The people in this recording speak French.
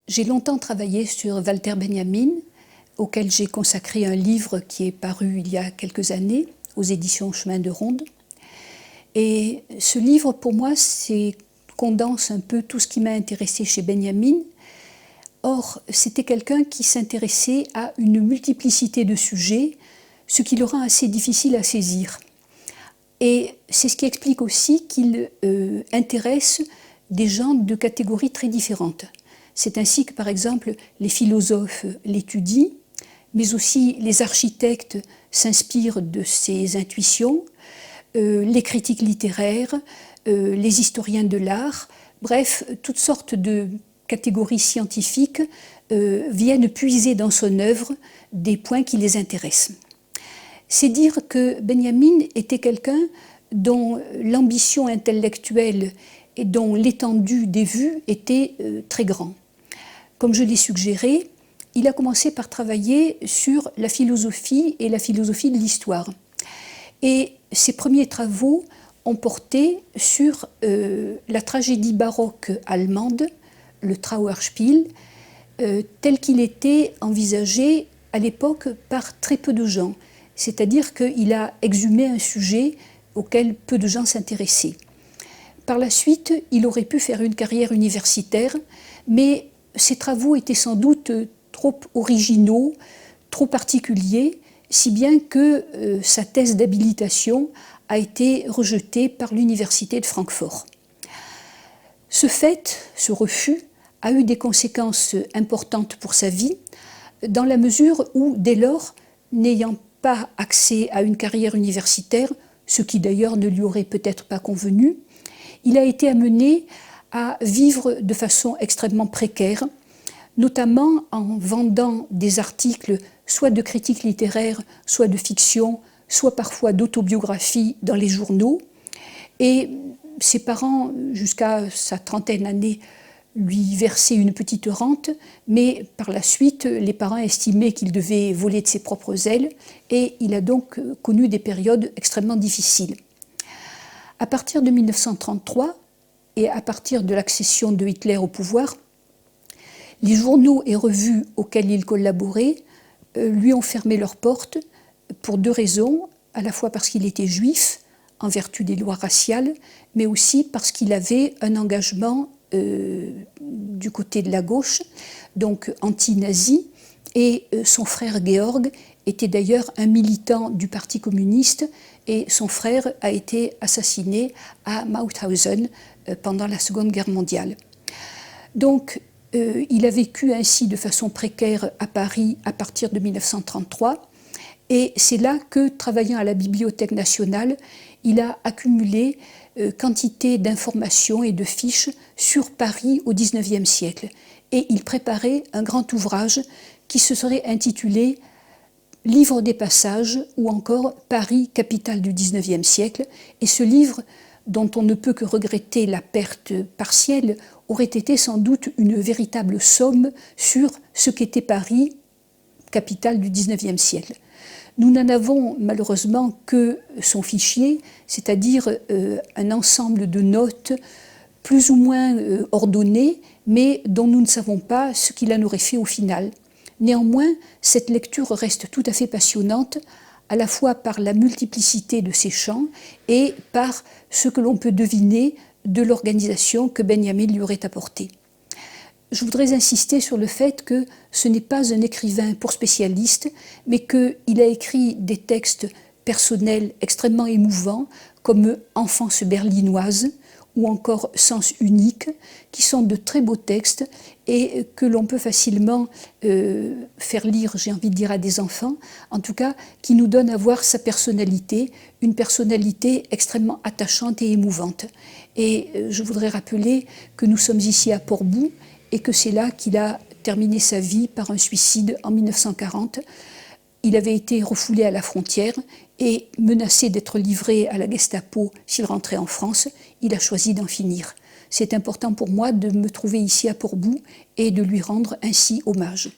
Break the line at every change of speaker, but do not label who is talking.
J'ai longtemps travaillé sur Walter Benjamin, auquel j'ai consacré un livre qui est paru il y a quelques années aux éditions Chemin de Ronde. Et ce livre, pour moi, condense un peu tout ce qui m'a intéressé chez Benjamin. Or, c'était quelqu'un qui s'intéressait à une multiplicité de sujets, ce qui le rend assez difficile à saisir. Et c'est ce qui explique aussi qu'il intéresse des gens de catégories très différentes. C'est ainsi que, par exemple, les philosophes l'étudient, mais aussi les architectes s'inspirent de ses intuitions, les critiques littéraires, les historiens de l'art, bref, toutes sortes de catégories scientifiques viennent puiser dans son œuvre des points qui les intéressent. C'est dire que Benjamin était quelqu'un dont l'ambition intellectuelle et dont l'étendue des vues était très grand. Comme je l'ai suggéré, il a commencé par travailler sur la philosophie et la philosophie de l'histoire. Et ses premiers travaux ont porté sur la tragédie baroque allemande, le Trauerspiel, tel qu'il était envisagé à l'époque par très peu de gens. C'est-à-dire qu'il a exhumé un sujet auquel peu de gens s'intéressaient. Par la suite, il aurait pu faire une carrière universitaire, mais ses travaux étaient sans doute trop originaux, trop particuliers, si bien que sa thèse d'habilitation a été rejetée par l'université de Francfort. Ce fait, ce refus, a eu des conséquences importantes pour sa vie, dans la mesure où, dès lors, n'ayant pas accès à une carrière universitaire, ce qui d'ailleurs ne lui aurait peut-être pas convenu, il a été amené à vivre de façon extrêmement précaire, notamment en vendant des articles soit de critiques littéraires, soit de fiction, soit parfois d'autobiographie dans les journaux. Et ses parents, jusqu'à sa trentaine d'années, lui versaient une petite rente, mais par la suite, les parents estimaient qu'il devait voler de ses propres ailes, et il a donc connu des périodes extrêmement difficiles. À partir de 1933, et à partir de l'accession de Hitler au pouvoir, les journaux et revues auxquels il collaborait lui ont fermé leurs portes pour deux raisons, à la fois parce qu'il était juif, en vertu des lois raciales, mais aussi parce qu'il avait un engagement du côté de la gauche, donc anti-nazi, et son frère Georg était d'ailleurs un militant du Parti communiste, et son frère a été assassiné à Mauthausen pendant la Seconde Guerre mondiale. Donc, il a vécu ainsi de façon précaire à Paris à partir de 1933, et c'est là que, travaillant à la Bibliothèque nationale, il a accumulé quantité d'informations et de fiches sur Paris au XIXe siècle. Et il préparait un grand ouvrage qui se serait intitulé « Livre des passages » ou encore « Paris, capitale du XIXe siècle ». Et ce livre, dont on ne peut que regretter la perte partielle, aurait été sans doute une véritable somme sur ce qu'était Paris, capitale du XIXe siècle. Nous n'en avons malheureusement que son fichier, c'est-à-dire un ensemble de notes plus ou moins ordonnées, mais dont nous ne savons pas ce qu'il en aurait fait au final. Néanmoins, cette lecture reste tout à fait passionnante, à la fois par la multiplicité de ses champs et par ce que l'on peut deviner de l'organisation que Benjamin lui aurait apportée. Je voudrais insister sur le fait que ce n'est pas un écrivain pour spécialistes, mais qu'il a écrit des textes personnels extrêmement émouvants, comme Enfance berlinoise ou encore Sens unique, qui sont de très beaux textes et que l'on peut facilement faire lire, j'ai envie de dire, à des enfants, en tout cas qui nous donnent à voir sa personnalité, une personnalité extrêmement attachante et émouvante. Et je voudrais rappeler que nous sommes ici à Port-Bou, et que c'est là qu'il a terminé sa vie par un suicide en 1940. Il avait été refoulé à la frontière et menacé d'être livré à la Gestapo s'il rentrait en France. Il a choisi d'en finir. C'est important pour moi de me trouver ici à Port-Bou et de lui rendre ainsi hommage.